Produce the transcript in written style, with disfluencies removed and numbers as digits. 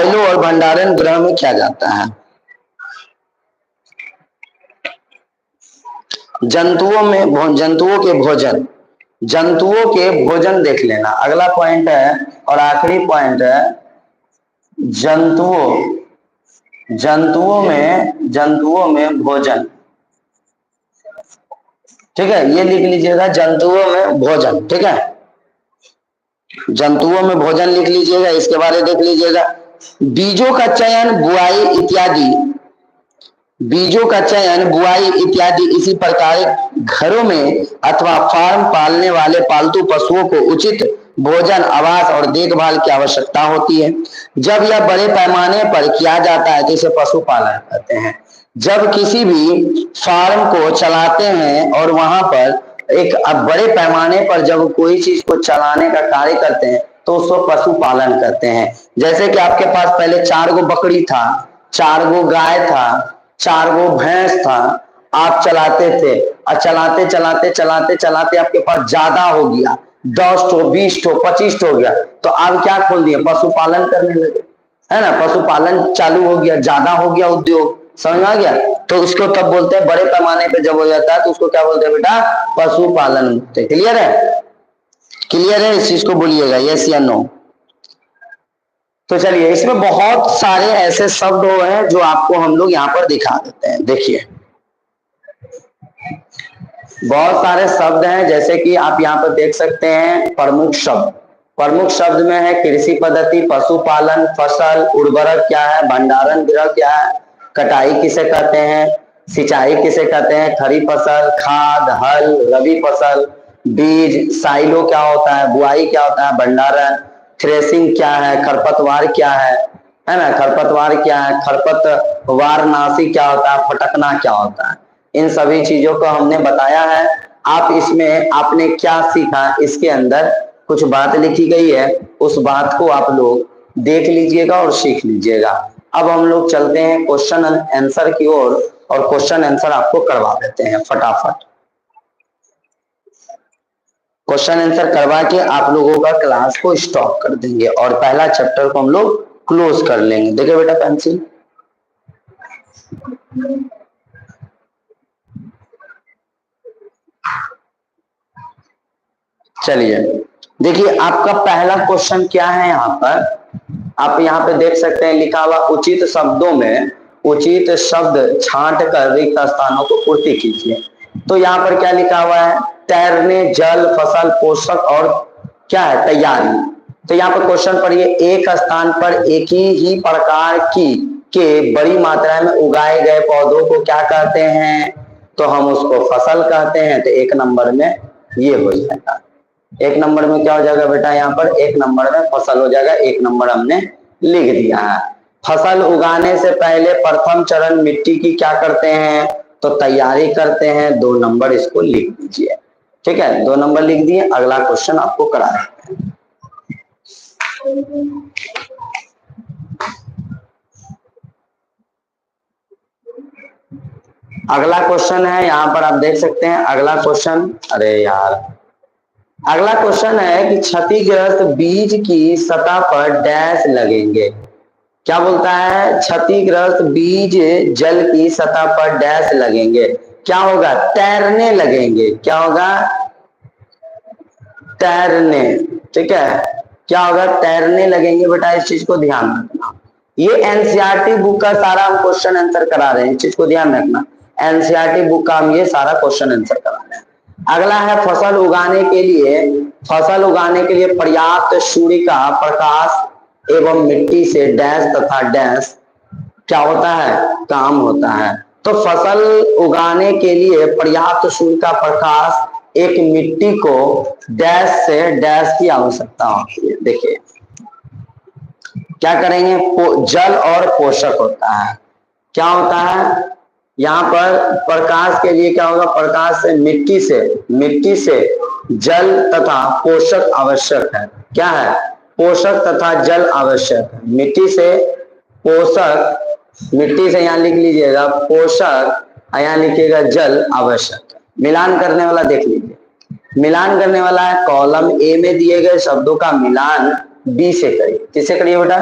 Silo और भंडारण गृह में किया जाता है। जंतुओं के भोजन देख लेना। अगला पॉइंट है और आखिरी पॉइंट है जंतुओं में भोजन। ठीक है, ये लिख लीजिएगा, जंतुओं में भोजन। ठीक है, जंतुओं में भोजन लिख लीजिएगा। इसके बारे में देख लीजिएगा। बीजों का चयन, बुआई इत्यादि इसी प्रकार घरों में अथवा फार्म पालने वाले पालतू पशुओं को उचित भोजन, आवास और देखभाल की आवश्यकता होती है। जब यह बड़े पैमाने पर किया जाता है तो इसे पशुपालन कहते हैं। जब किसी भी फार्म को चलाते हैं और वहां पर एक बड़े पैमाने पर जब कोई चीज को चलाने का कार्य करते हैं तो उसको पशुपालन करते हैं। जैसे कि आपके पास पहले 4 गो बकरी था, 4 गो गाय था, 4 गो भैंस था, आप चलाते थे और चलाते आपके पास ज्यादा हो गया, 10 ठो 20 ठो 25 ठो हो गया, तो आप क्या खोल दिए, पशुपालन करने लगे, है ना। पशुपालन चालू हो गया, ज्यादा हो गया उद्योग, समझ आ गया। तो उसको तब बोलते हैं, बड़े पैमाने पे जब हो जाता है तो उसको क्या बोलते हैं बेटा, पशुपालन। क्लियर है, क्लियर है, इस चीज को बोलिएगा यस या नो। तो चलिए, इसमें बहुत सारे ऐसे शब्द हैं जो आपको हम लोग यहाँ पर दिखा देते हैं। देखिए, बहुत सारे शब्द हैं, जैसे कि आप यहाँ पर देख सकते हैं प्रमुख शब्द में है कृषि पद्धति, पशुपालन, फसल, उर्वरक क्या है, भंडारण गृह क्या है, कटाई किसे कहते हैं, सिंचाई किसे कहते हैं, खरीफ फसल, खाद, हल, रबी फसल, बीज, साइलो क्या होता है, बुआई क्या होता है, भंडारण, थ्रेसिंग क्या है, खरपतवार क्या है ना, खरपतवार क्या है, खरपतवार नाशी क्या होता है, फटकना क्या होता है। इन सभी चीजों को हमने बताया है। आप इसमें आपने क्या सीखा, इसके अंदर कुछ बात लिखी गई है, उस बात को आप लोग देख लीजिएगा और सीख लीजिएगा। अब हम लोग चलते हैं क्वेश्चन आंसर की ओर और क्वेश्चन आंसर आपको करवा देते हैं फटाफट। क्वेश्चन आंसर करवा के आप लोगों का क्लास को स्टॉप कर देंगे और पहला चैप्टर को हम लोग क्लोज कर लेंगे। देखिए बेटा पेंसिल, चलिए देखिए आपका पहला क्वेश्चन क्या है। यहाँ पर आप यहाँ पे देख सकते हैं लिखा हुआ, उचित शब्दों में उचित शब्द छांट कर रिक्त स्थानों को पूर्ति कीजिए। तो यहाँ पर क्या लिखा हुआ है, तैरने, जल, फसल, पोषक और क्या है, तैयारी। तो यहाँ पर क्वेश्चन पढ़िए, एक स्थान पर एक ही प्रकार की के बड़ी मात्रा में उगाए गए पौधों को क्या कहते हैं, तो हम उसको फसल कहते हैं। तो 1 नंबर में ये हो जाएगा। 1 नंबर में क्या हो जाएगा बेटा, यहाँ पर 1 नंबर में फसल हो जाएगा। 1 नंबर हमने लिख दिया है। फसल उगाने से पहले प्रथम चरण मिट्टी की क्या करते हैं, तो तैयारी करते हैं। 2 नंबर इसको लिख दीजिए। ठीक है, 2 नंबर लिख दिए। अगला क्वेश्चन आपको करा देते हैं। अगला क्वेश्चन है, यहाँ पर आप देख सकते हैं अगला क्वेश्चन, अरे यार, अगला क्वेश्चन है कि क्षतिग्रस्त बीज की सतह पर डैश लगेंगे। क्या बोलता है, क्षतिग्रस्त बीज जल की सतह पर डैश लगेंगे। क्या होगा, तैरने लगेंगे। क्या होगा, तैरने। ठीक है, क्या होगा, तैरने लगेंगे। बेटा इस चीज को ध्यान रखना, ये एनसीईआरटी बुक का सारा हम क्वेश्चन आंसर करा रहे हैं, इस चीज को ध्यान रखना। एनसीईआरटी बुक का हम ये सारा क्वेश्चन आंसर करा रहे हैं। अगला है, फसल उगाने के लिए पर्याप्त सूर्य का प्रकाश एवं मिट्टी से डैश तथा डैश क्या होता है, काम होता है। तो फसल उगाने के लिए पर्याप्त सूर्य का प्रकाश, एक मिट्टी को डैश से डैश की आवश्यकता होती है। देखिए क्या करेंगे, जल और पोषक होता है। क्या होता है, यहाँ पर प्रकाश के लिए क्या होगा, प्रकाश से मिट्टी से जल तथा पोषक आवश्यक है। क्या है, पोषक तथा जल आवश्यक है। मिट्टी से पोषक, मिट्टी से यहाँ लिख लीजिएगा पोषक, यहाँ लिखिएगा जल आवश्यक है। मिलान करने वाला देख लीजिए, मिलान करने वाला है कॉलम ए में दिए गए शब्दों का मिलान बी से करिए। किससे करिए बेटा,